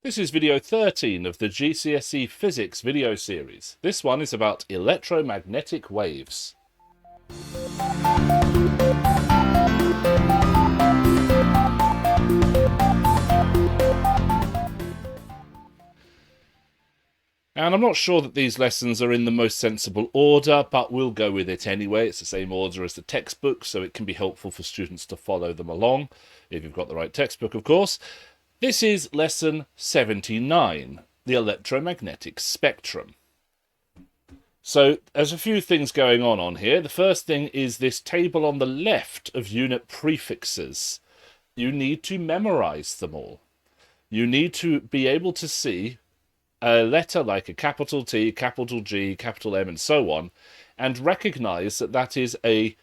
This is video 13 of the GCSE Physics video series. This one is about electromagnetic waves. And I'm not sure that these lessons are in the most sensible order, but we'll go with it anyway. It's the same order as the textbook, so it can be helpful for students to follow them along, if you've got the right textbook, of course. This is lesson 79, the electromagnetic spectrum. So there's a few things going on here. The first thing is this table on the left of unit prefixes. You need to memorize them all. You need to be able to see a letter like a capital T, capital G, capital M, and so on, and recognize that that is a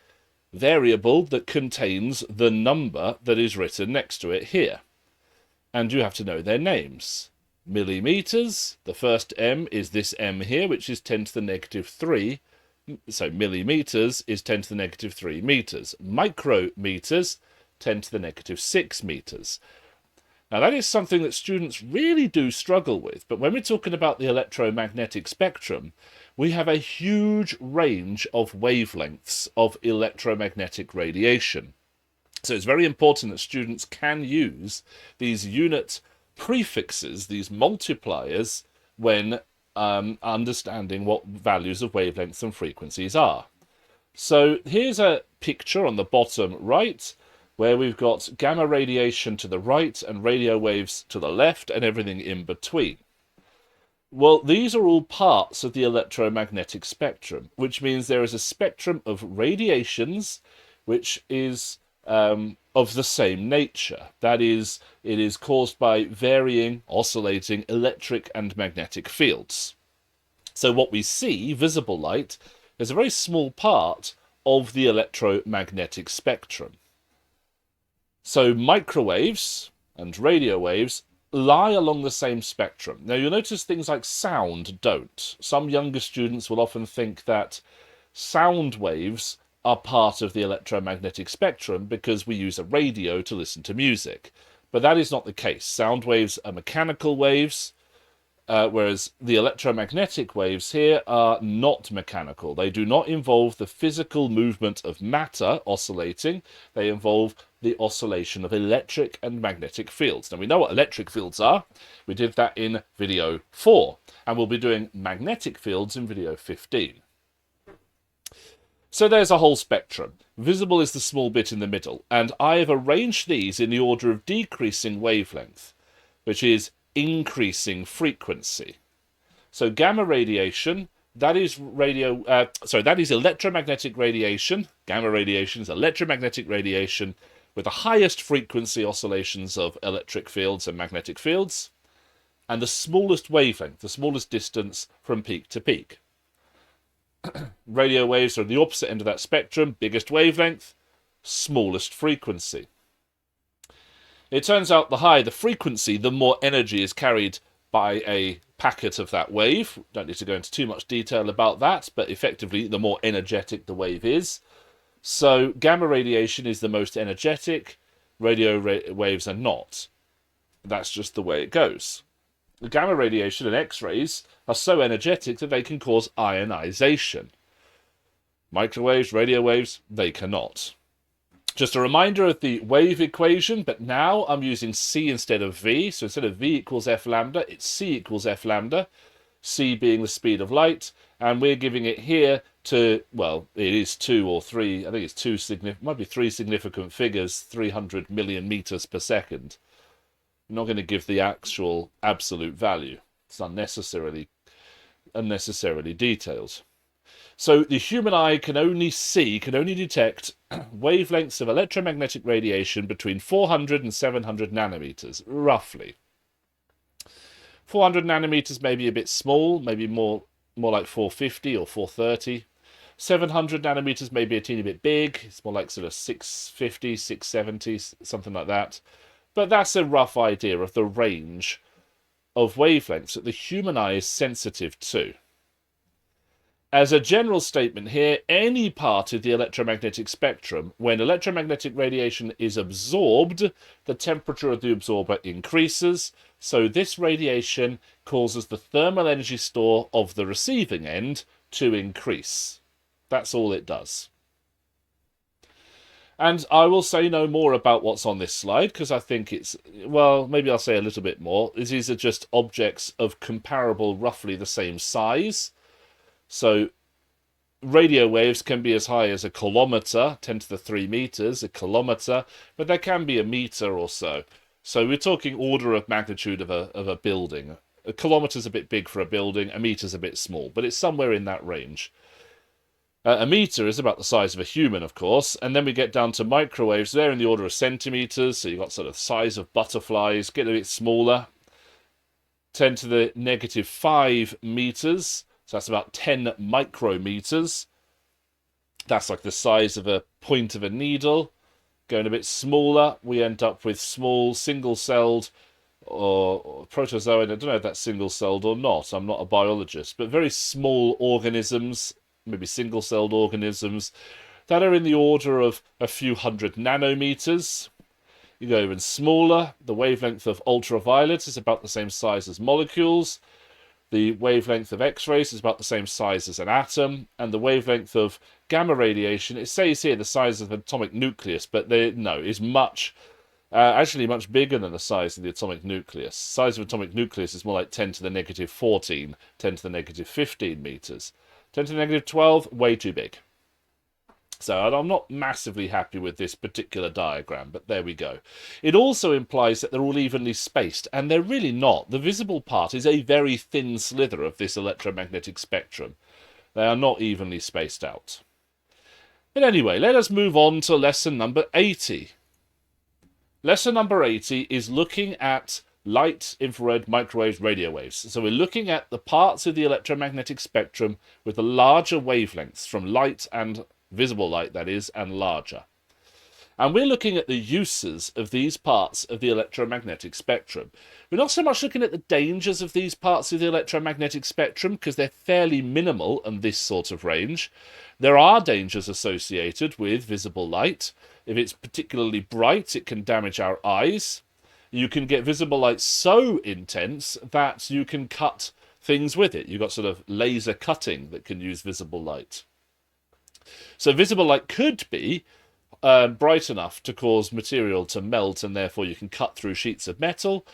variable that contains the number that is written next to it here. And you have to know their names. Millimeters, the first M is this M here, which is 10 to the negative 3. So millimeters is 10 to the negative 3 meters. Micrometers, 10 to the negative 6 meters. Now that is something that students really do struggle with, but when we're talking about the electromagnetic spectrum, we have a huge range of wavelengths of electromagnetic radiation. So it's very important that students can use these unit prefixes, these multipliers, when understanding what values of wavelengths and frequencies are. So here's a picture on the bottom right, where we've got gamma radiation to the right and radio waves to the left and everything in between. Well, these are all parts of the electromagnetic spectrum, which means there is a spectrum of radiations which is of the same nature. That is, it is caused by varying, oscillating electric and magnetic fields. So what we see, visible light, is a very small part of the electromagnetic spectrum. So microwaves and radio waves lie along the same spectrum. Now you'll notice things like sound don't. Some younger students will often think that sound waves are part of the electromagnetic spectrum because we use a radio to listen to music. But that is not the case. Sound waves are mechanical waves, whereas the electromagnetic waves here are not mechanical. They do not involve the physical movement of matter oscillating. They involve the oscillation of electric and magnetic fields. Now we know what electric fields are. We did that in video 4, and we'll be doing magnetic fields in video 15. So there's a whole spectrum. Visible is the small bit in the middle, and I have arranged these in the order of decreasing wavelength, which is increasing frequency. So gamma radiation, that is that is electromagnetic radiation. Gamma radiation is electromagnetic radiation with the highest frequency oscillations of electric fields and magnetic fields, and the smallest wavelength, the smallest distance from peak to peak. Radio waves are at the opposite end of that spectrum, biggest wavelength, smallest frequency. It turns out the higher the frequency, the more energy is carried by a packet of that wave. Don't need to go into too much detail about that, but effectively the more energetic the wave is. So gamma radiation is the most energetic, radio waves are not. That's just the way it goes. The gamma radiation and X-rays are so energetic that they can cause ionization. Microwaves, radio waves, they cannot. Just a reminder of the wave equation, but now I'm using C instead of V. So instead of V equals F lambda, it's C equals F lambda, C being the speed of light, and we're giving it here to, well, it is 2 or 3, I think it's 2 might be 3 significant figures, 300 million meters per second. I'm not going to give the actual absolute value. It's unnecessarily detailed. So the human eye can only detect wavelengths of electromagnetic radiation between 400 and 700 nanometers, roughly. 400 nanometers may be a bit small, maybe more like 450 or 430. 700 nanometers may be a teeny bit big. It's more like sort of 650, 670, something like that. But that's a rough idea of the range of wavelengths that the human eye is sensitive to. As a general statement here, any part of the electromagnetic spectrum, when electromagnetic radiation is absorbed, the temperature of the absorber increases. So this radiation causes the thermal energy store of the receiving end to increase. That's all it does. And I will say no more about what's on this slide because I think it's, well, maybe I'll say a little bit more. These are just objects of comparable, roughly the same size. So radio waves can be as high as a kilometre, 10 to the 3 metres, a kilometre, but there can be a metre or so. So we're talking order of magnitude of a building. A kilometre's a bit big for a building, a metre's a bit small, but it's somewhere in that range. A metre is about the size of a human, of course, and then we get down to microwaves. They're in the order of centimetres, so you've got sort of size of butterflies, get a bit smaller. 10 to the negative 5 metres, so that's about 10 micrometers. That's like the size of a point of a needle. Going a bit smaller, we end up with small single-celled or protozoan. I don't know if that's single-celled or not. I'm not a biologist, but very small organisms, maybe single-celled organisms, that are in the order of a few hundred nanometers. You go even smaller. The wavelength of ultraviolet is about the same size as molecules. The wavelength of X-rays is about the same size as an atom, and the wavelength of gamma radiation, it says here the size of an atomic nucleus, but is actually much bigger than the size of the atomic nucleus. The size of atomic nucleus is more like 10 to the negative 14, 10 to the negative 15 meters. 10 to the negative 12, way too big. So I'm not massively happy with this particular diagram, but there we go. It also implies that they're all evenly spaced, and they're really not. The visible part is a very thin slither of this electromagnetic spectrum. They are not evenly spaced out. But anyway, let us move on to lesson number 80. Lesson number 80 is looking at light, infrared, microwaves, radio waves. So we're looking at the parts of the electromagnetic spectrum with the larger wavelengths from light and visible light, that is, and larger. And we're looking at the uses of these parts of the electromagnetic spectrum. We're not so much looking at the dangers of these parts of the electromagnetic spectrum because they're fairly minimal in this sort of range. There are dangers associated with visible light. If it's particularly bright, it can damage our eyes. You can get visible light so intense that you can cut things with it. You've got sort of laser cutting that can use visible light. So visible light could be bright enough to cause material to melt, and therefore you can cut through sheets of metal.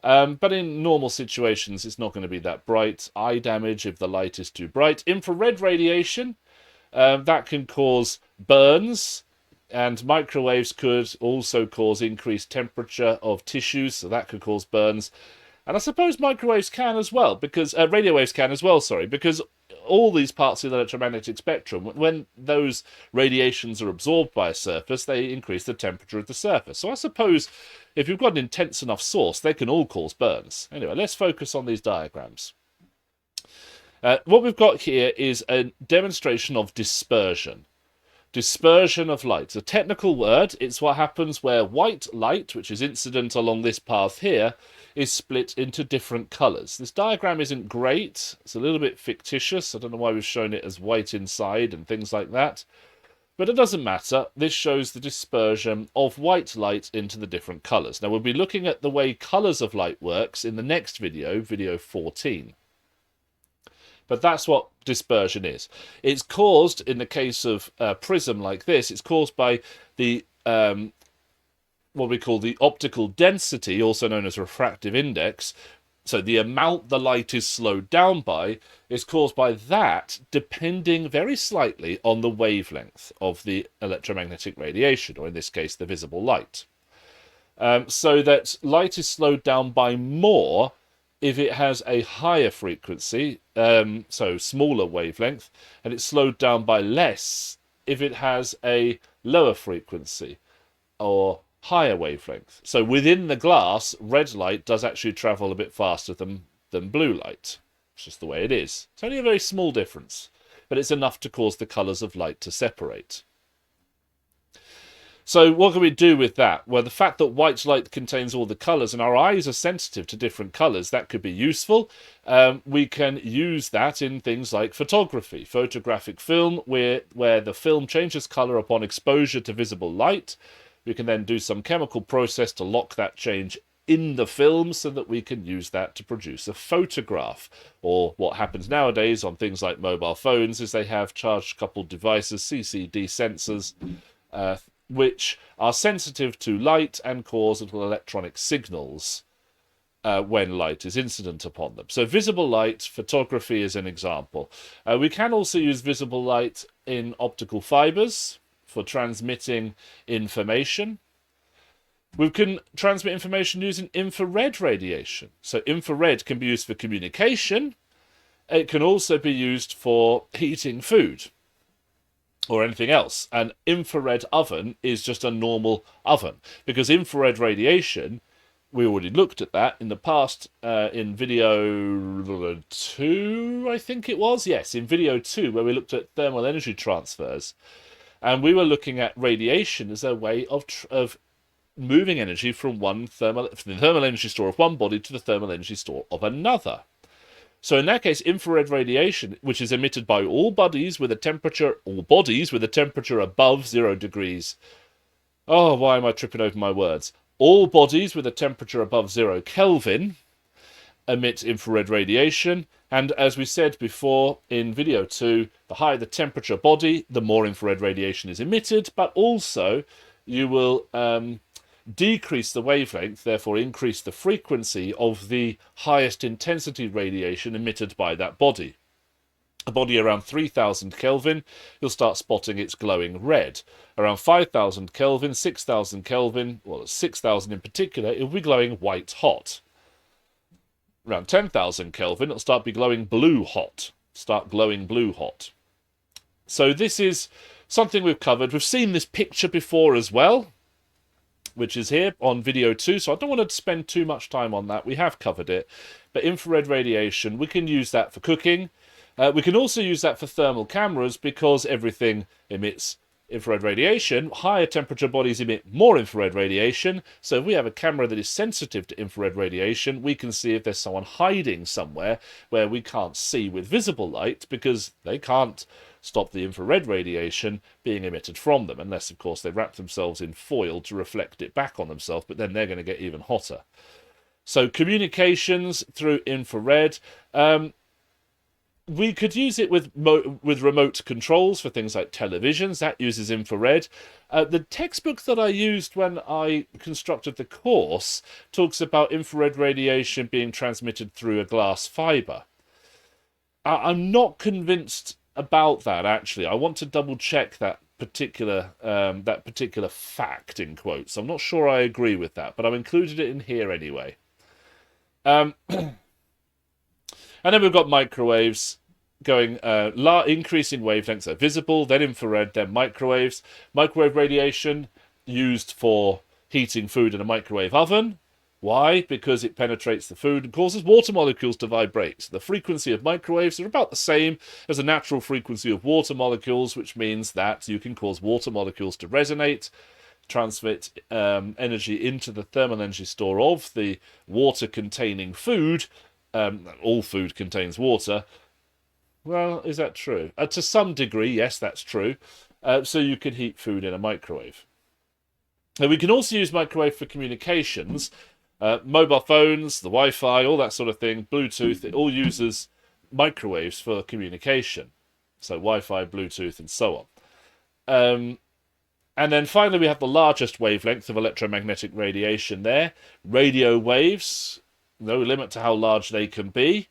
But in normal situations, it's not going to be that bright. Eye damage if the light is too bright. Infrared radiation, that can cause burns, and microwaves could also cause increased temperature of tissues, so that could cause burns. And I suppose microwaves can as well, because radio waves can as well, because all these parts of the electromagnetic spectrum, when those radiations are absorbed by a surface, they increase the temperature of the surface. So I suppose if you've got an intense enough source, they can all cause burns. Anyway, let's focus on these diagrams. What we've got here is a demonstration of dispersion. Dispersion of light. It's a technical word. It's what happens where white light, which is incident along this path here, is split into different colours. This diagram isn't great. It's a little bit fictitious. I don't know why we've shown it as white inside and things like that. But it doesn't matter. This shows the dispersion of white light into the different colours. Now, we'll be looking at the way colours of light works in the next video, video 14. But that's what dispersion is. It's caused, in the case of a prism like this, it's caused by the what we call the optical density, also known as refractive index. So the amount the light is slowed down by is caused by that, depending very slightly on the wavelength of the electromagnetic radiation, or in this case, the visible light. So that light is slowed down by more if it has a higher frequency, so smaller wavelength, and it's slowed down by less if it has a lower frequency or higher wavelength. So within the glass, red light does actually travel a bit faster than blue light. It's just the way it is. It's only a very small difference, but it's enough to cause the colours of light to separate. So what can we do with that? Well, the fact that white light contains all the colours and our eyes are sensitive to different colours, that could be useful. We can use that in things like photography, photographic film, where the film changes colour upon exposure to visible light. We can then do some chemical process to lock that change in the film so that we can use that to produce a photograph. Or what happens nowadays on things like mobile phones is they have charge-coupled devices, CCD sensors, which are sensitive to light and cause little electronic signals when light is incident upon them. So visible light photography is an example. We can also use visible light in optical fibers for transmitting information. We can transmit information using infrared radiation. So infrared can be used for communication. It can also be used for heating food or anything else. An infrared oven is just a normal oven, because infrared radiation, we already looked at that in the past in video 2, I think it was. Yes, in video 2, where we looked at thermal energy transfers. And we were looking at radiation as a way of moving energy from the thermal energy store of one body to the thermal energy store of another. So in that case, infrared radiation, which is emitted by all bodies with a temperature above 0 degrees. Oh, why am I tripping over my words? All bodies with a temperature above 0 Kelvin emit infrared radiation. And as we said before in video 2, the higher the temperature body, the more infrared radiation is emitted, but also you will decrease the wavelength, therefore increase the frequency of the highest intensity radiation emitted by that body. A body around 3000 Kelvin, you'll start spotting it's glowing red. Around 5000 Kelvin, 6000 Kelvin, well, 6000 in particular, it'll be glowing white hot. Around 10,000 Kelvin, it'll start glowing blue hot. So this is something we've covered. We've seen this picture before as well, which is here on video 2, so I don't want to spend too much time on that. We have covered it. But infrared radiation, we can use that for cooking. We can also use that for thermal cameras, because everything emits infrared radiation. Higher temperature bodies emit more infrared radiation. So if we have a camera that is sensitive to infrared radiation, we can see if there's someone hiding somewhere where we can't see with visible light, because they can't stop the infrared radiation being emitted from them, unless, of course, they wrap themselves in foil to reflect it back on themselves, but then they're going to get even hotter. So communications through infrared. We could use it with remote controls for things like televisions. That uses infrared. The textbook that I used when I constructed the course talks about infrared radiation being transmitted through a glass fibre. I'm not convinced about that, actually. I want to double check that particular fact, in quotes. I'm not sure I agree with that, but I've included it in here anyway. And then we've got microwaves going increasing wavelengths, so visible, then infrared, then microwaves. Microwave radiation used for heating food in a microwave oven. Why? Because it penetrates the food and causes water molecules to vibrate. So the frequency of microwaves are about the same as the natural frequency of water molecules, which means that you can cause water molecules to resonate, transmit energy into the thermal energy store of the water-containing food. All food contains water. Well, is that true? To some degree, yes, that's true. So you can heat food in a microwave. And we can also use microwave for communications. Mobile phones, the Wi-Fi, all that sort of thing, Bluetooth, it all uses microwaves for communication. So Wi-Fi, Bluetooth, and so on. And then finally, we have the largest wavelength of electromagnetic radiation there. Radio waves. No limit to how large they can be.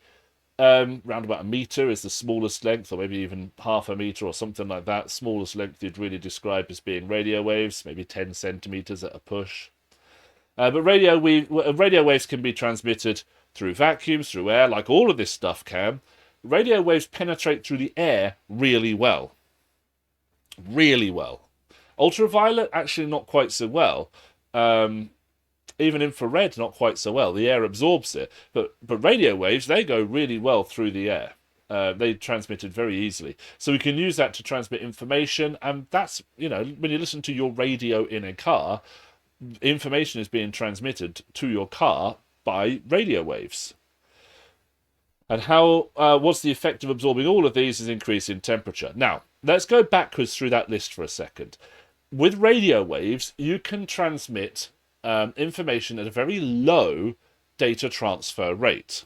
Round about a metre is the smallest length, or maybe even half a metre or something like that. Smallest length you'd really describe as being radio waves, maybe 10 centimetres at a push. But radio waves can be transmitted through vacuums, through air, like all of this stuff can. Radio waves penetrate through the air really well. Really well. Ultraviolet, actually not quite so well. Even infrared, not quite so well. The air absorbs it. But radio waves, they go really well through the air. They transmitted very easily. So we can use that to transmit information, and that's, when you listen to your radio in a car, information is being transmitted to your car by radio waves. And what's the effect of absorbing all of these is increase in temperature. Now, let's go backwards through that list for a second. With radio waves, you can transmit information at a very low data transfer rate.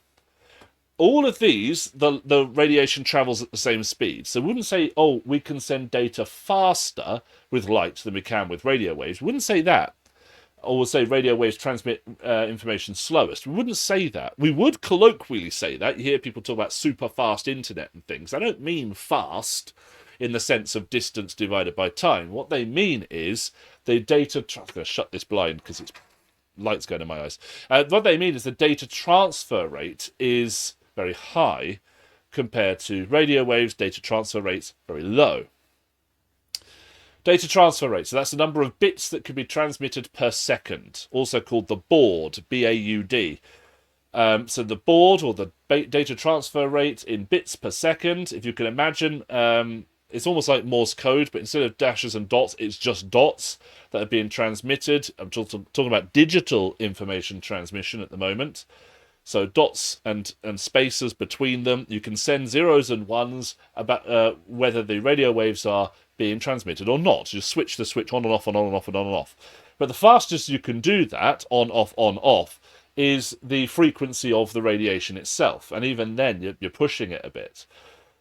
All of these, the radiation travels at the same speed. So we wouldn't say, oh, we can send data faster with light than we can with radio waves. We wouldn't say that. Or we'll say radio waves transmit information slowest. We wouldn't say that. We would colloquially say that. You hear people talk about super fast internet and things. I don't mean fast in the sense of distance divided by time. What they mean is the data... I'm going to shut this blind because it's light's going in my eyes. What they mean is the data transfer rate is very high compared to radio waves. Data transfer rates very low. Data transfer rate, so that's the number of bits that can be transmitted per second, also called the baud, B-A-U-D. So the baud, or the data transfer rate in bits per second, if you can imagine, it's almost like Morse code, but instead of dashes and dots, it's just dots that are being transmitted. I'm talking about digital information transmission at the moment. So dots and spaces between them. You can send zeros and ones about whether the radio waves are being transmitted or not. You just switch the switch on and off and on and off and on and off. But the fastest you can do that, on, off, is the frequency of the radiation itself. And even then, you're pushing it a bit.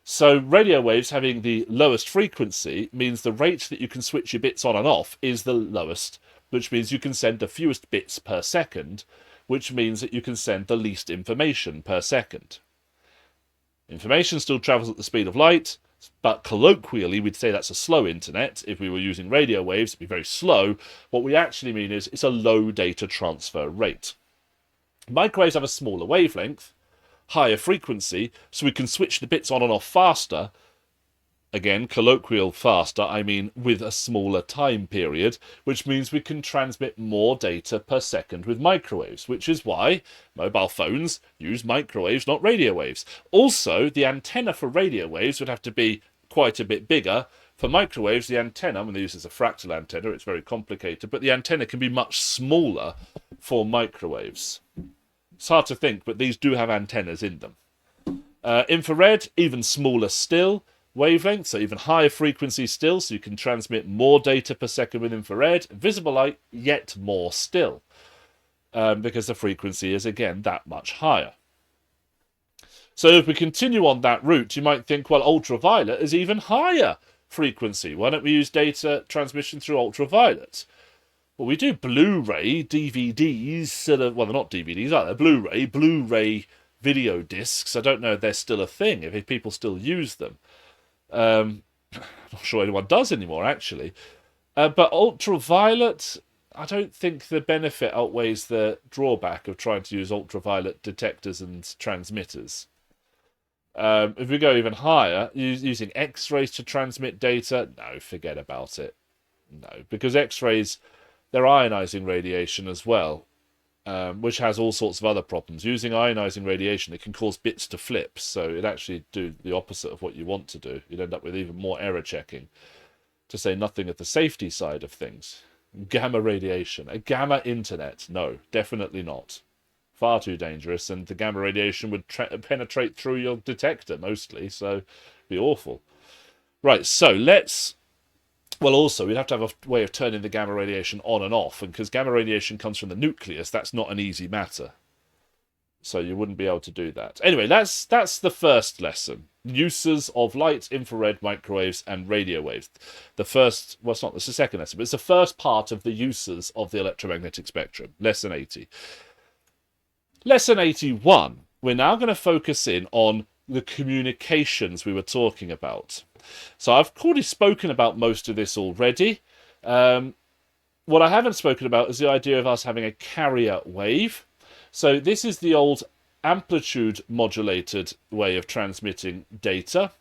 So radio waves having the lowest frequency means the rate that you can switch your bits on and off is the lowest, which means you can send the fewest bits per second, which means that you can send the least information per second. Information still travels at the speed of light, but colloquially we'd say that's a slow internet. If we were using radio waves, it'd be very slow. What we actually mean is it's a low data transfer rate. Microwaves have a smaller wavelength, higher frequency, so we can switch the bits on and off faster. Again, colloquial faster, I mean with a smaller time period, which means we can transmit more data per second with microwaves, which is why mobile phones use microwaves, not radio waves. Also, the antenna for radio waves would have to be quite a bit bigger. For microwaves, the antenna, when they use as a fractal antenna, it's very complicated, but the antenna can be much smaller for microwaves. It's hard to think, but these do have antennas in them. Infrared, even smaller still. Wavelength, so even higher frequency still, so you can transmit more data per second with infrared. Visible light, yet more still, because the frequency is, again, that much higher. So if we continue on that route, you might think, well, ultraviolet is even higher frequency. Why don't we use data transmission through ultraviolet? Well, we do Blu-ray DVDs, well, they're not DVDs, are they? Blu-ray video discs. I don't know if they're still a thing, if people still use them. I'm not sure anyone does anymore, actually. But ultraviolet, I don't think the benefit outweighs the drawback of trying to use ultraviolet detectors and transmitters. If we go even higher, using X-rays to transmit data, no, forget about it. No, because X-rays, they're ionizing radiation as well, which has all sorts of other problems. Using ionizing radiation, it can cause bits to flip, so it actually do the opposite of what you want to do. You'd end up with even more error checking, to say nothing of the safety side of things. Gamma radiation, a gamma internet, no, definitely not. Far too dangerous, and the gamma radiation would penetrate through your detector mostly, so it'd be awful. Right, so let's... Well, also, we'd have to have a way of turning the gamma radiation on and off, and because gamma radiation comes from the nucleus, that's not an easy matter. So you wouldn't be able to do that. Anyway, that's the first lesson. Uses of light, infrared, microwaves, and radio waves. The first, well, it's the second lesson, but it's the first part of the uses of the electromagnetic spectrum. Lesson 80. Lesson 81. We're now going to focus in on the communications we were talking about. So I've already spoken about most of this already. What I haven't spoken about is the idea of us having a carrier wave. So this is the old amplitude modulated way of transmitting data.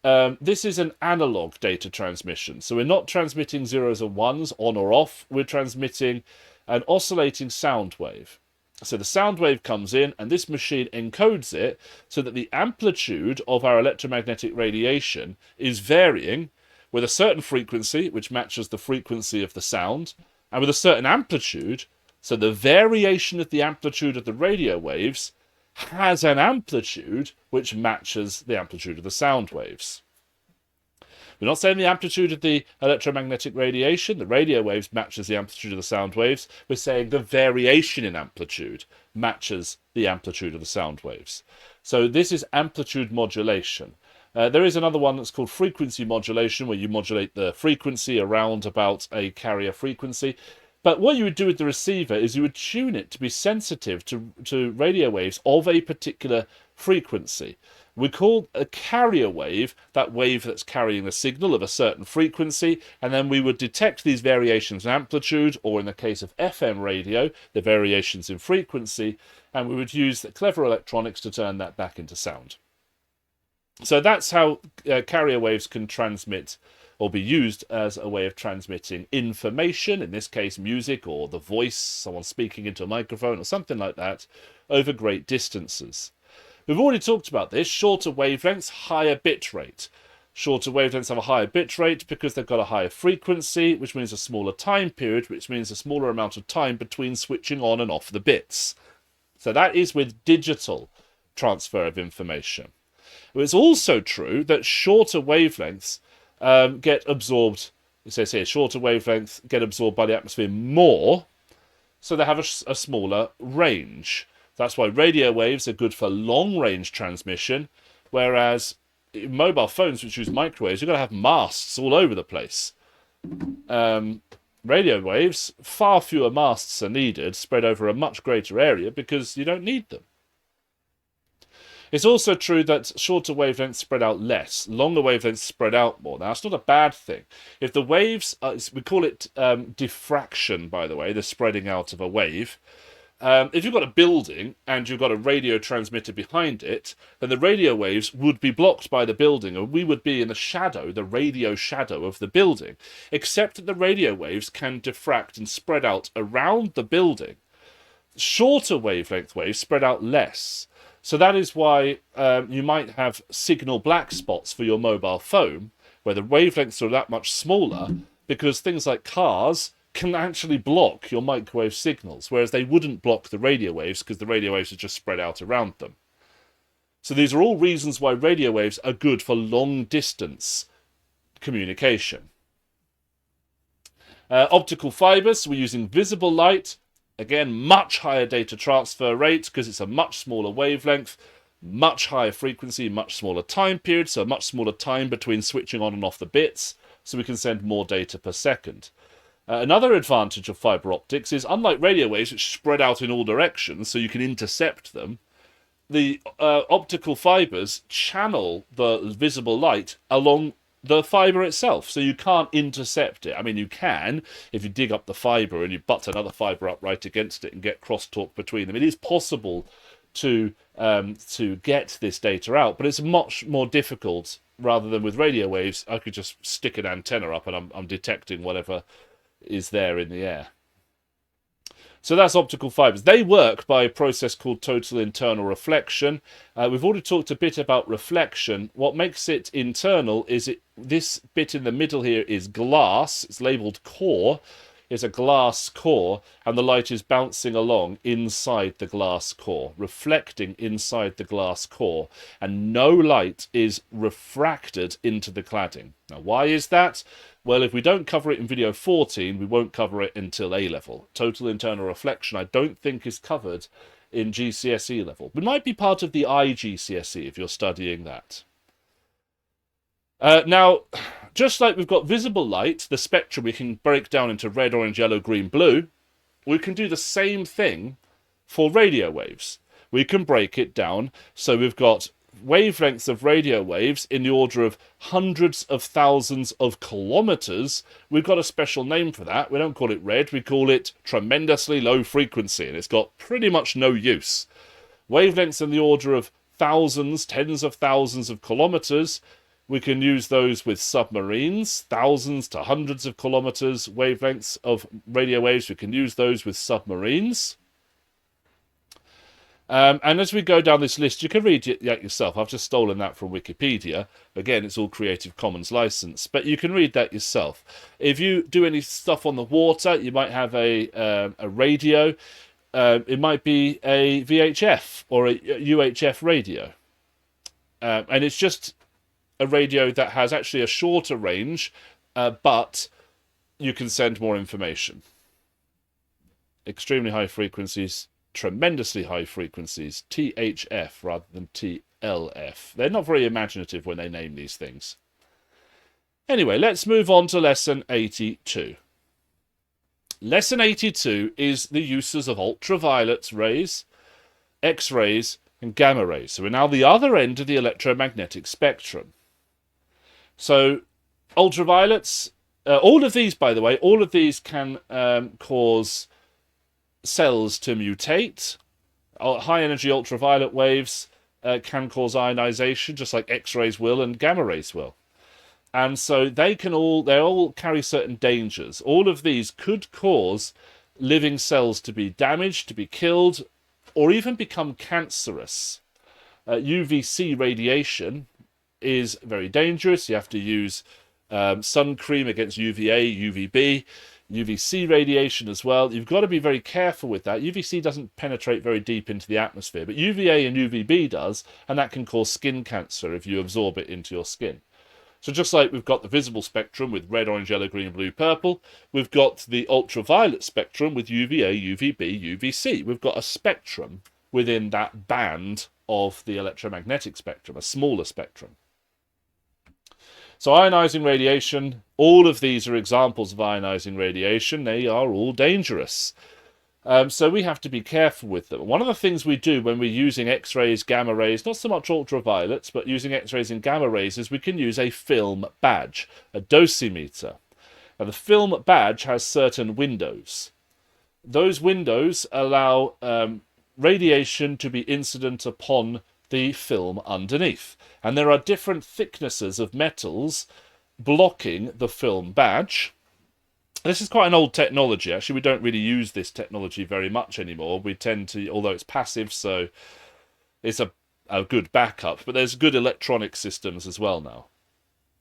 This is an analog data transmission. So we're not transmitting zeros and ones on or off. We're transmitting an oscillating sound wave. So the sound wave comes in, and this machine encodes it so that the amplitude of our electromagnetic radiation is varying with a certain frequency, which matches the frequency of the sound, and with a certain amplitude, so the variation of the amplitude of the radio waves has an amplitude which matches the amplitude of the sound waves. We're not saying the amplitude of the electromagnetic radiation, the radio waves, matches the amplitude of the sound waves. We're saying the variation in amplitude matches the amplitude of the sound waves. So this is amplitude modulation. There is another one that's called frequency modulation, where you modulate the frequency around about a carrier frequency. But what you would do with the receiver is you would tune it to be sensitive to radio waves of a particular frequency. We call a carrier wave that wave that's carrying a signal of a certain frequency, and then we would detect these variations in amplitude, or in the case of FM radio, the variations in frequency, and we would use the clever electronics to turn that back into sound. So that's how carrier waves can transmit or be used as a way of transmitting information, in this case music or the voice, someone speaking into a microphone or something like that, over great distances. We've already talked about this. Shorter wavelengths, higher bit rate. Shorter wavelengths have a higher bit rate because they've got a higher frequency, which means a smaller time period, which means a smaller amount of time between switching on and off the bits. So that is with digital transfer of information. It's also true that shorter wavelengths get absorbed, it says here, shorter wavelengths get absorbed by the atmosphere more, so they have a smaller range. That's why radio waves are good for long-range transmission, whereas mobile phones, which use microwaves, you've got to have masts all over the place. Radio waves, far fewer masts are needed, spread over a much greater area, because you don't need them. It's also true that shorter wavelengths spread out less. Longer wavelengths spread out more. Now, that's not a bad thing. If the waves, we call it diffraction, by the way, the spreading out of a wave. If you've got a building and you've got a radio transmitter behind it, then the radio waves would be blocked by the building, and we would be in the shadow, the radio shadow of the building, except that the radio waves can diffract and spread out around the building. Shorter wavelength waves spread out less. So that is why you might have signal black spots for your mobile phone, where the wavelengths are that much smaller, because things like cars can actually block your microwave signals, whereas they wouldn't block the radio waves because the radio waves are just spread out around them. So these are all reasons why radio waves are good for long-distance communication. Optical fibers, so we're using visible light. Again, much higher data transfer rate because it's a much smaller wavelength, much higher frequency, much smaller time period, so a much smaller time between switching on and off the bits, so we can send more data per second. Another advantage of fiber optics is, unlike radio waves, which spread out in all directions, so you can intercept them, the optical fibers channel the visible light along the fiber itself, so you can't intercept it. I mean, you can if you dig up the fiber and you butt another fiber up right against it and get crosstalk between them. It is possible to get this data out, but it's much more difficult. Rather than with radio waves, I could just stick an antenna up and I'm detecting whatever is there in the air. So that's optical fibers. They work by a process called total internal reflection. We've already talked a bit about reflection. What makes it internal is this bit in the middle here is glass. It's labelled core. It's a glass core, and the light is bouncing along inside the glass core, reflecting inside the glass core, and no light is refracted into the cladding. Now, why is that? Well, if we don't cover it in video 14, we won't cover it until A-level. Total internal reflection, I don't think, is covered in GCSE level. It might be part of the IGCSE if you're studying that. Now, just like we've got visible light, the spectrum we can break down into red, orange, yellow, green, blue, we can do the same thing for radio waves. We can break it down, so we've got wavelengths of radio waves in the order of hundreds of thousands of kilometers. We've got a special name for that. We don't call it red, we call it tremendously low frequency, and it's got pretty much no use. Wavelengths in the order of thousands, tens of thousands of kilometers, we can use those with submarines, thousands to hundreds of kilometers wavelengths of radio waves. We can use those with submarines. And as we go down this list, you can read it yourself. I've just stolen that from Wikipedia. Again, it's all Creative Commons license, but you can read that yourself. If you do any stuff on the water, you might have a radio. It might be a VHF or a UHF radio. And it's just a radio that has actually a shorter range, but you can send more information. Extremely high frequencies, tremendously high frequencies, THF rather than TLF. They're not very imaginative when they name these things. Anyway, let's move on to lesson 82. Lesson 82 is the uses of ultraviolet rays, X-rays, and gamma rays. So we're now the other end of the electromagnetic spectrum. So ultraviolets, all of these, by the way, all of these can cause cells to mutate. High-energy ultraviolet waves can cause ionization, just like X-rays will and gamma rays will. And so they all carry certain dangers. All of these could cause living cells to be damaged, to be killed, or even become cancerous. UVC radiation is very dangerous. You have to use sun cream against UVA, UVB, UVC radiation as well. You've got to be very careful with that. UVC doesn't penetrate very deep into the atmosphere, but UVA and UVB does, and that can cause skin cancer if you absorb it into your skin. So just like we've got the visible spectrum with red, orange, yellow, green, blue, purple, we've got the ultraviolet spectrum with UVA, UVB, UVC. We've got a spectrum within that band of the electromagnetic spectrum, a smaller spectrum. So ionizing radiation, all of these are examples of ionizing radiation. They are all dangerous. So we have to be careful with them. One of the things we do when we're using X-rays, gamma rays, not so much ultraviolets, but using X-rays and gamma rays, is we can use a film badge, a dosimeter. Now the film badge has certain windows. Those windows allow radiation to be incident upon the film underneath. And there are different thicknesses of metals blocking the film badge. This is quite an old technology. Actually, we don't really use this technology very much anymore. We tend to, although it's passive, so it's a good backup. But there's good electronic systems as well now.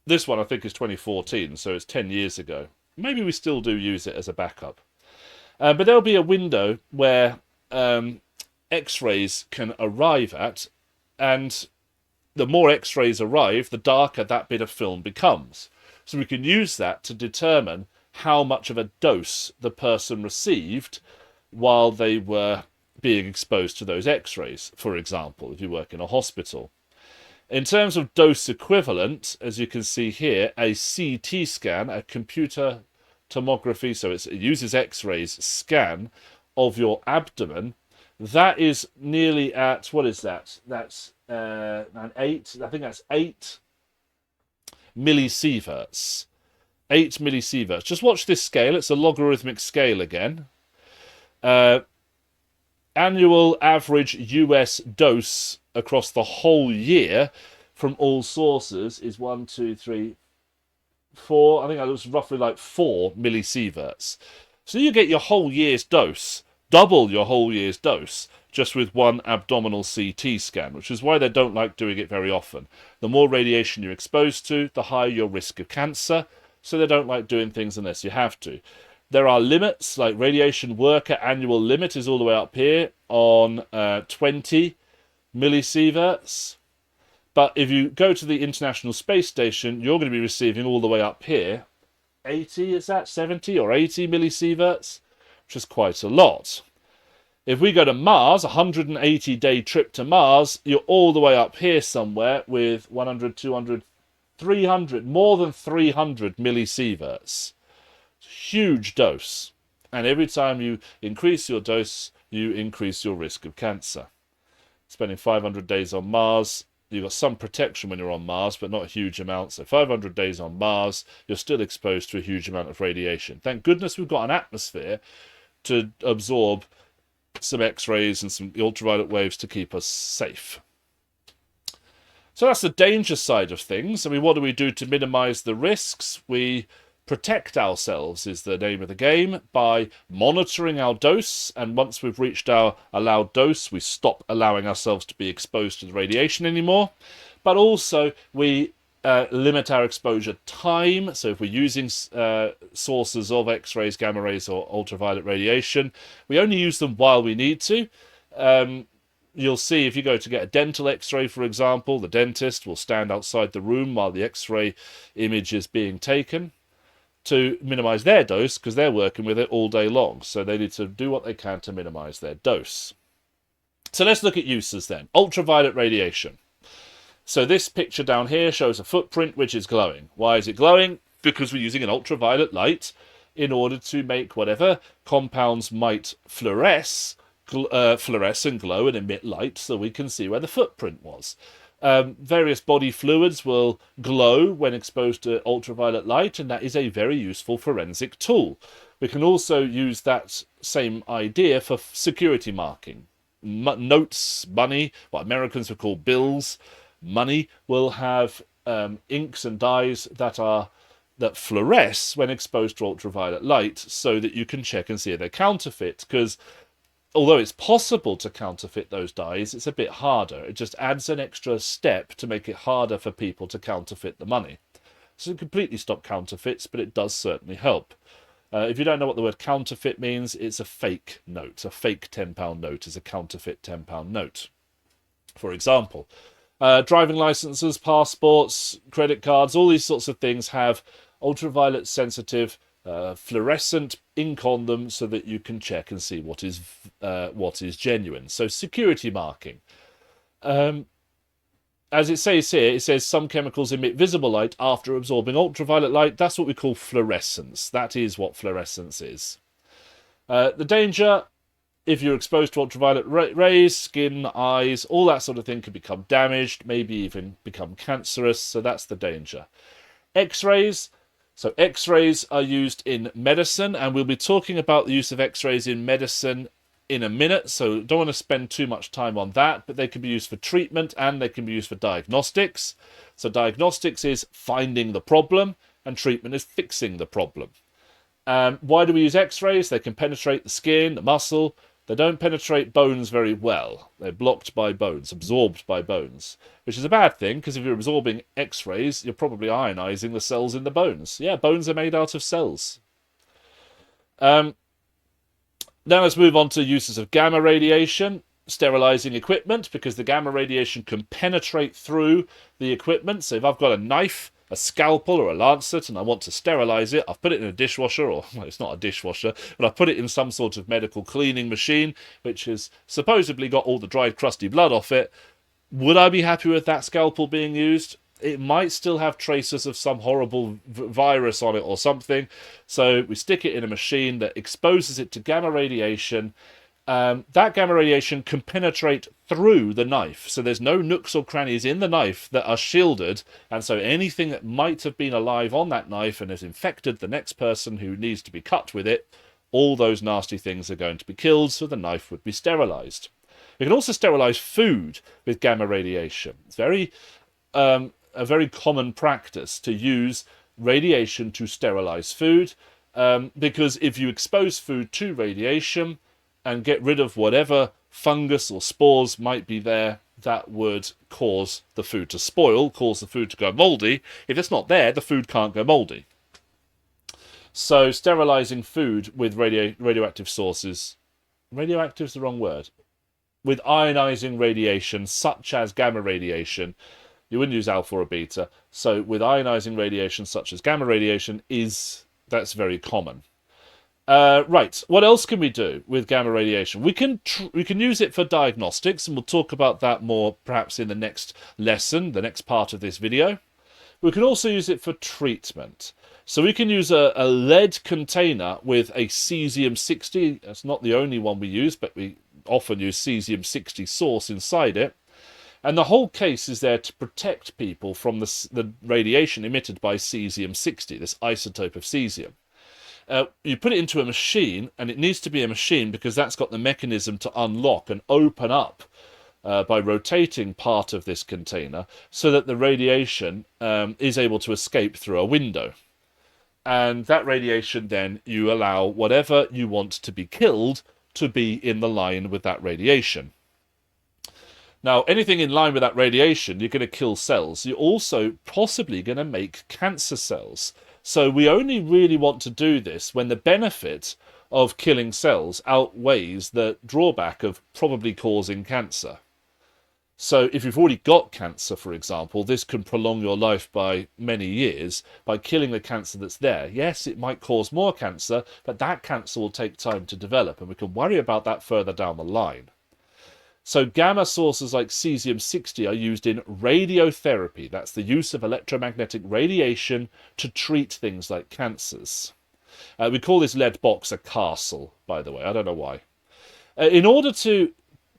This one, I think, is 2014, so it's 10 years ago. Maybe we still do use it as a backup. But there'll be a window where X-rays can arrive at, and the more X-rays arrive, the darker that bit of film becomes. So we can use that to determine how much of a dose the person received while they were being exposed to those X-rays, for example, if you work in a hospital. In terms of dose equivalent, as you can see here, a CT scan, a computer tomography, so it uses X-rays, scan of your abdomen, that is nearly at, what is that? That's an 8, I think that's 8 millisieverts. 8 millisieverts. Just watch this scale. It's a logarithmic scale again. Annual average US dose across the whole year from all sources is 1, 2, 3, 4. I think it was roughly like 4 millisieverts. So you get your whole year's dose, double your whole year's dose, just with one abdominal CT scan, which is why they don't like doing it very often. The more radiation you're exposed to, the higher your risk of cancer. So they don't like doing things unless you have to. There are limits, like radiation worker annual limit is all the way up here on 20 millisieverts. But if you go to the International Space Station, you're going to be receiving all the way up here, 80, is that 70 or 80 millisieverts? Which is quite a lot. If we go to Mars, a 180-day trip to Mars, you're all the way up here somewhere with 100, 200, 300, more than 300 millisieverts. Huge dose. And every time you increase your dose, you increase your risk of cancer. Spending 500 days on Mars, you've got some protection when you're on Mars, but not a huge amount. So 500 days on Mars, you're still exposed to a huge amount of radiation. Thank goodness we've got an atmosphere to absorb some X-rays and some ultraviolet waves to keep us safe. So that's the danger side of things. I mean, what do we do to minimize the risks? We protect ourselves is the name of the game by monitoring our dose, and once we've reached our allowed dose, we stop allowing ourselves to be exposed to the radiation anymore. But also we limit our exposure time. So if we're using sources of X-rays, gamma rays, or ultraviolet radiation, we only use them while we need to. You'll see if you go to get a dental X-ray, for example, the dentist will stand outside the room while the X-ray image is being taken to minimize their dose, because they're working with it all day long. So they need to do what they can to minimize their dose. So let's look at uses then. Ultraviolet radiation. So this picture down here shows a footprint which is glowing. Why is it glowing? Because we're using an ultraviolet light in order to make whatever compounds might fluoresce and glow and emit light, so we can see where the footprint was. Various body fluids will glow when exposed to ultraviolet light, and that is a very useful forensic tool. We can also use that same idea for security marking. Notes, money, what Americans would call bills, money, will have inks and dyes that fluoresce when exposed to ultraviolet light, so that you can check and see if they're counterfeit. Because although it's possible to counterfeit those dyes, it's a bit harder. It just adds an extra step to make it harder for people to counterfeit the money. So it doesn't completely stop counterfeits, but it does certainly help. If you don't know what the word counterfeit means, it's a fake note. A fake £10 note is a counterfeit £10 note. For example, driving licenses, passports, credit cards, all these sorts of things have ultraviolet sensitive fluorescent ink on them, so that you can check and see what is genuine. So security marking. As it says here, it says some chemicals emit visible light after absorbing ultraviolet light. That's what we call fluorescence. That is what fluorescence is. The danger: if you're exposed to ultraviolet rays, skin, eyes, all that sort of thing can become damaged, maybe even become cancerous. So that's the danger. X-rays. So X-rays are used in medicine, and we'll be talking about the use of X-rays in medicine in a minute, so don't want to spend too much time on that, but they can be used for treatment and they can be used for diagnostics. So diagnostics is finding the problem, and treatment is fixing the problem. Why do we use X-rays? They can penetrate the skin, the muscle. They don't penetrate bones very well. They're blocked by bones, absorbed by bones, which is a bad thing, because if you're absorbing X-rays, you're probably ionizing the cells in the bones. Yeah, bones are made out of cells. Now let's move on to uses of gamma radiation. Sterilizing equipment, because the gamma radiation can penetrate through the equipment. So if I've got a knife, a scalpel, or a lancet, and I want to sterilize it, I've put it in a dishwasher, or well, it's not a dishwasher, but I've put it in some sort of medical cleaning machine, which has supposedly got all the dried crusty blood off it. Would I be happy with that scalpel being used? It might still have traces of some horrible virus on it or something. So we stick it in a machine that exposes it to gamma radiation. That gamma radiation can penetrate through the knife. So there's no nooks or crannies in the knife that are shielded. And so anything that might have been alive on that knife and has infected the next person who needs to be cut with it, all those nasty things are going to be killed, so the knife would be sterilized. We can also sterilize food with gamma radiation. It's a very common practice to use radiation to sterilize food, because if you expose food to radiation and get rid of whatever fungus or spores might be there, that would cause the food to spoil, cause the food to go moldy. If it's not there, the food can't go moldy. So sterilizing food with radioactive sources, radioactive is the wrong word, with ionizing radiation such as gamma radiation. You wouldn't use alpha or beta. So with ionizing radiation such as gamma radiation, that's very common. Right, what else can we do with gamma radiation? We can use it for diagnostics, and we'll talk about that more perhaps in the next lesson, the next part of this video. We can also use it for treatment. So we can use a lead container with a cesium-60. That's not the only one we use, but we often use cesium-60 source inside it. And the whole case is there to protect people from the radiation emitted by cesium-60, this isotope of cesium. You put it into a machine, and it needs to be a machine because that's got the mechanism to unlock and open up by rotating part of this container so that the radiation is able to escape through a window. And that radiation, then, you allow whatever you want to be killed to be in the line with that radiation. Now, anything in line with that radiation, you're going to kill cells. You're also possibly going to make cancer cells. So we only really want to do this when the benefit of killing cells outweighs the drawback of probably causing cancer. So if you've already got cancer, for example, this can prolong your life by many years by killing the cancer that's there. Yes, it might cause more cancer, but that cancer will take time to develop, and we can worry about that further down the line. So gamma sources like cesium-60 are used in radiotherapy. That's the use of electromagnetic radiation to treat things like cancers. We call this lead box a castle, by the way. I don't know why. In order to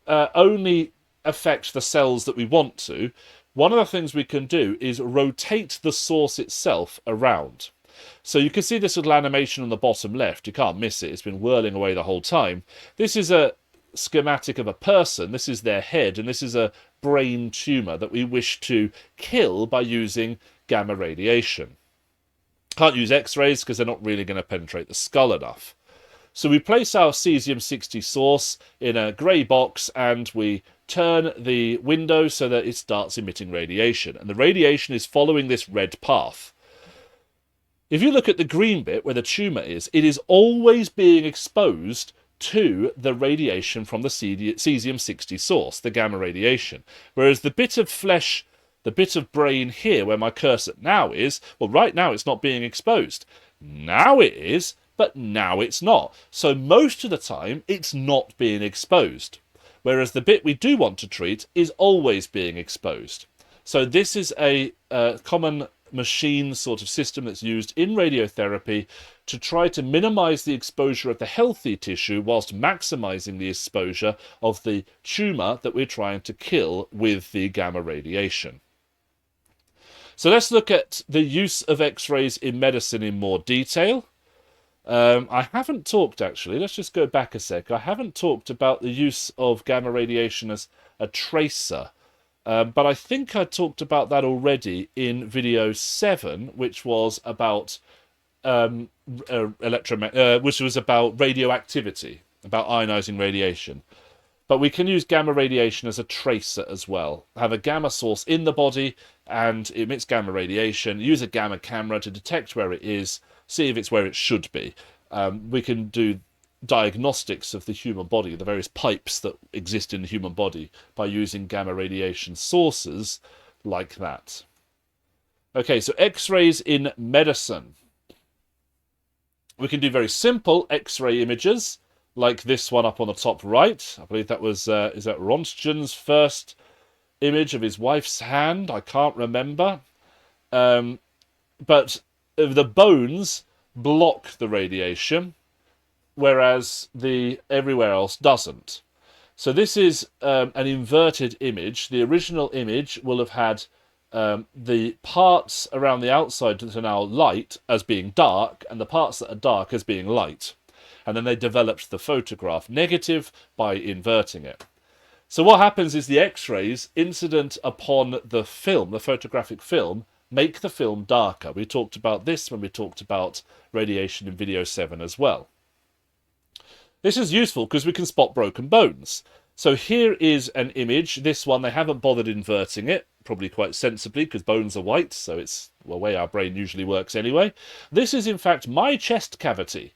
only affect the cells that we want to, one of the things we can do is rotate the source itself around. So you can see this little animation on the bottom left. You can't miss it. It's been whirling away the whole time. This is a schematic of a person. This is their head, and this is a brain tumour that we wish to kill by using gamma radiation. Can't use X-rays because they're not really going to penetrate the skull enough. So we place our cesium-60 source in a grey box and we turn the window so that it starts emitting radiation. And the radiation is following this red path. If you look at the green bit where the tumour is, it is always being exposed to the radiation from the cesium-60 source, the gamma radiation. Whereas the bit of flesh, the bit of brain here where my cursor now is, well, right now it's not being exposed. Now it is, but now it's not. So most of the time, it's not being exposed. Whereas the bit we do want to treat is always being exposed. So this is a common machine sort of system that's used in radiotherapy to try to minimize the exposure of the healthy tissue whilst maximizing the exposure of the tumor that we're trying to kill with the gamma radiation. So let's look at the use of X-rays in medicine in more detail. I haven't talked, actually, let's just go back a sec. I haven't talked about the use of gamma radiation as a tracer. But I think I talked about that already in video 7, which was about which was about radioactivity, about ionizing radiation. But we can use gamma radiation as a tracer as well. Have a gamma source in the body and it emits gamma radiation. Use a gamma camera to detect where it is, see if it's where it should be. We can do diagnostics of the human body, the various pipes that exist in the human body, by using gamma radiation sources like that. Okay, so X-rays in medicine. We can do very simple X-ray images, like this one up on the top right. I believe that was, is that Röntgen's first image of his wife's hand? I can't remember. But the bones block the radiation, whereas everywhere else doesn't. So this is an inverted image. The original image will have had the parts around the outside that are now light as being dark, and the parts that are dark as being light. And then they developed the photograph negative by inverting it. So what happens is the X-rays incident upon the film, the photographic film, make the film darker. We talked about this when we talked about radiation in video 7 as well. This is useful because we can spot broken bones. So here is an image. This one, they haven't bothered inverting it, probably quite sensibly because bones are white, so it's the way our brain usually works anyway. This is in fact my chest cavity.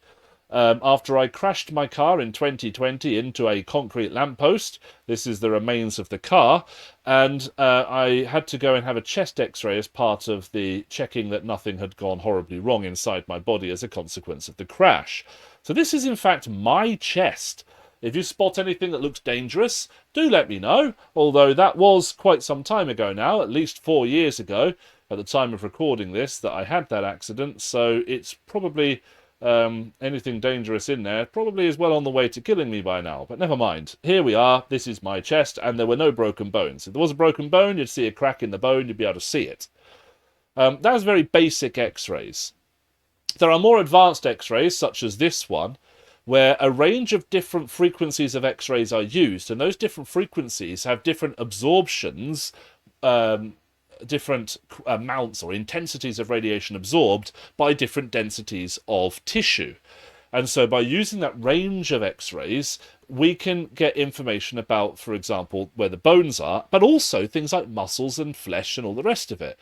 After I crashed my car in 2020 into a concrete lamppost, this is the remains of the car, and I had to go and have a chest x-ray as part of the checking that nothing had gone horribly wrong inside my body as a consequence of the crash. So this is in fact my chest. If you spot anything that looks dangerous, do let me know, although that was quite some time ago now, at least 4 years ago, at the time of recording this, that I had that accident, so it's probably anything dangerous in there probably is well on the way to killing me by now, but never mind. Here we are, this is my chest, and there were no broken bones. If there was a broken bone, you'd see a crack in the bone, you'd be able to see it. That was very basic X-rays. There are more advanced X-rays, such as this one, where a range of different frequencies of X-rays are used, and those different frequencies have different absorptions amounts or intensities of radiation absorbed by different densities of tissue. And so by using that range of X-rays, we can get information about, for example, where the bones are, but also things like muscles and flesh and all the rest of it.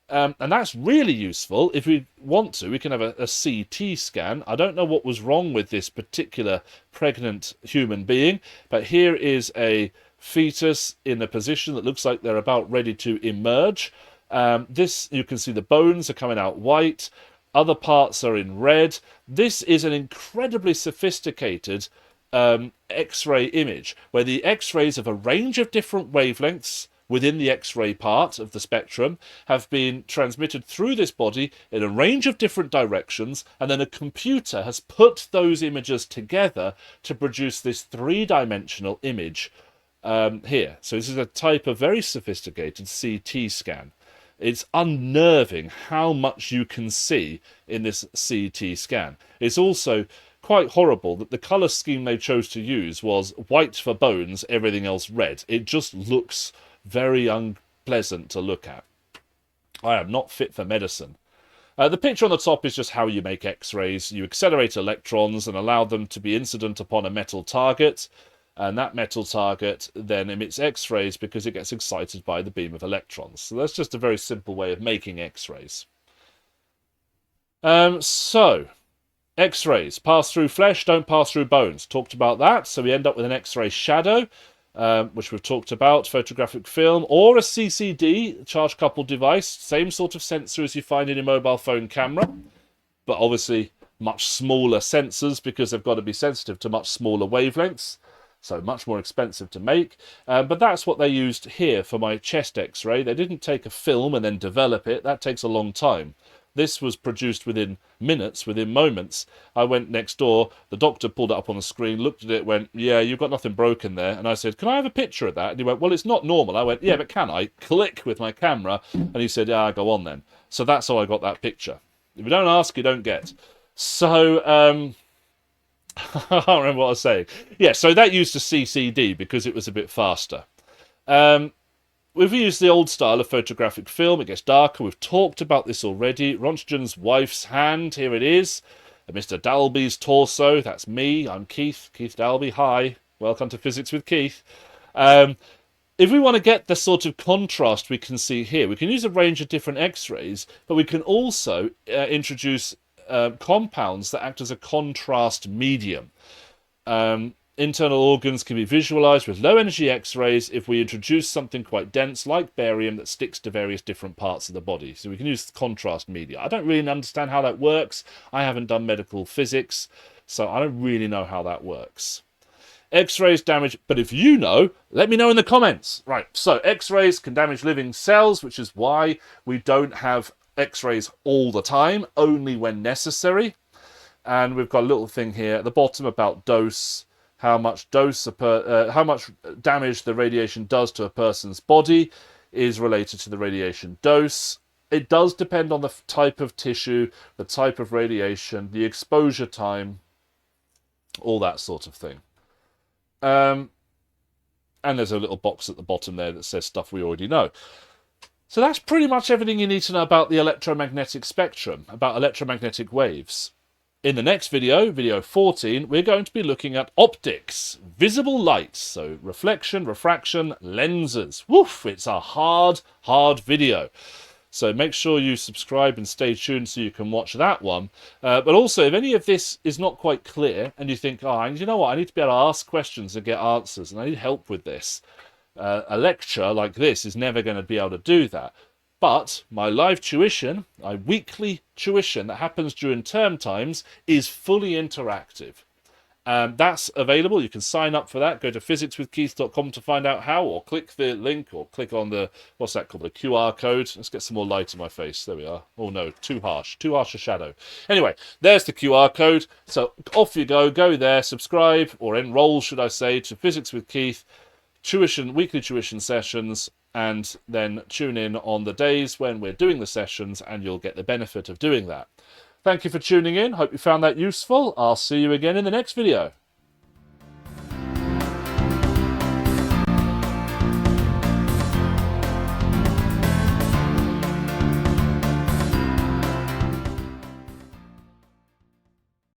And that's really useful. If we want to, we can have a CT scan. I don't know what was wrong with this particular pregnant human being, but here is a fetus in a position that looks like they're about ready to emerge. This, you can see the bones are coming out white. Other parts are in red. This is an incredibly sophisticated X-ray image, where the X-rays of a range of different wavelengths within the X-ray part of the spectrum have been transmitted through this body in a range of different directions, and then a computer has put those images together to produce this three-dimensional image here. So this is a type of very sophisticated CT scan. It's unnerving how much you can see in this CT scan. It's also quite horrible that the colour scheme they chose to use was white for bones, everything else red. It just looks very unpleasant to look at. I am not fit for medicine. The picture on the top is just how you make X-rays. You accelerate electrons and allow them to be incident upon a metal target, and that metal target then emits X-rays because it gets excited by the beam of electrons. So that's just a very simple way of making X-rays. So, X-rays pass through flesh, don't pass through bones. Talked about that. So we end up with an X-ray shadow, which we've talked about, photographic film, or a CCD, charge-coupled device, same sort of sensor as you find in a mobile phone camera, but obviously much smaller sensors because they've got to be sensitive to much smaller wavelengths. So much more expensive to make. But that's what they used here for my chest X-ray. They didn't take a film and then develop it. That takes a long time. This was produced within minutes, within moments. I went next door, the doctor pulled it up on the screen, looked at it, went, yeah, you've got nothing broken there. And I said, can I have a picture of that? And he went, well, it's not normal. I went, yeah, but can I? Click with my camera. And he said, yeah, go on then. So that's how I got that picture. If you don't ask, you don't get. So, I can't remember what I was saying. Yeah, so that used a CCD because it was a bit faster. We've used the old style of photographic film. It gets darker. We've talked about this already. Rontgen's wife's hand, here it is. Mr. Dalby's torso, that's me. I'm Keith Dalby. Hi, welcome to Physics with Keith. If we want to get the sort of contrast we can see here, we can use a range of different X-rays, but we can also introduce compounds that act as a contrast medium. Internal organs can be visualized with low-energy X-rays if we introduce something quite dense, like barium, that sticks to various different parts of the body. So we can use contrast media. I don't really understand how that works. I haven't done medical physics, so I don't really know how that works. X-rays damage, but if you know, let me know in the comments. Right, so X-rays can damage living cells, which is why we don't have X-rays all the time, only when necessary. And we've got a little thing here at the bottom about dose, how much damage the radiation does to a person's body is related to the radiation dose. It does depend on the type of tissue, the type of radiation, the exposure time, all that sort of thing. And there's a little box at the bottom there that says stuff we already know. So that's pretty much everything you need to know about the electromagnetic spectrum, about electromagnetic waves. In the next video, video 14, we're going to be looking at optics, visible light, so reflection, refraction, lenses. Woof, it's a hard video. So make sure you subscribe and stay tuned so you can watch that one. But also, if any of this is not quite clear and you think, oh, you know what, I need to be able to ask questions and get answers and I need help with this. A lecture like this is never going to be able to do that. But my live tuition, my weekly tuition that happens during term times, is fully interactive. That's available. You can sign up for that. Go to physicswithkeith.com to find out how, or click the link, or click on the, what's that called, the QR code. Let's get some more light in my face. There we are. Oh no, too harsh a shadow. Anyway, there's the QR code. So off you go. Go there, subscribe, or enroll, should I say, to Physics with Keith, weekly tuition sessions, and then tune in on the days when we're doing the sessions, and you'll get the benefit of doing that. Thank you for tuning in. Hope you found that useful. I'll see you again in the next video.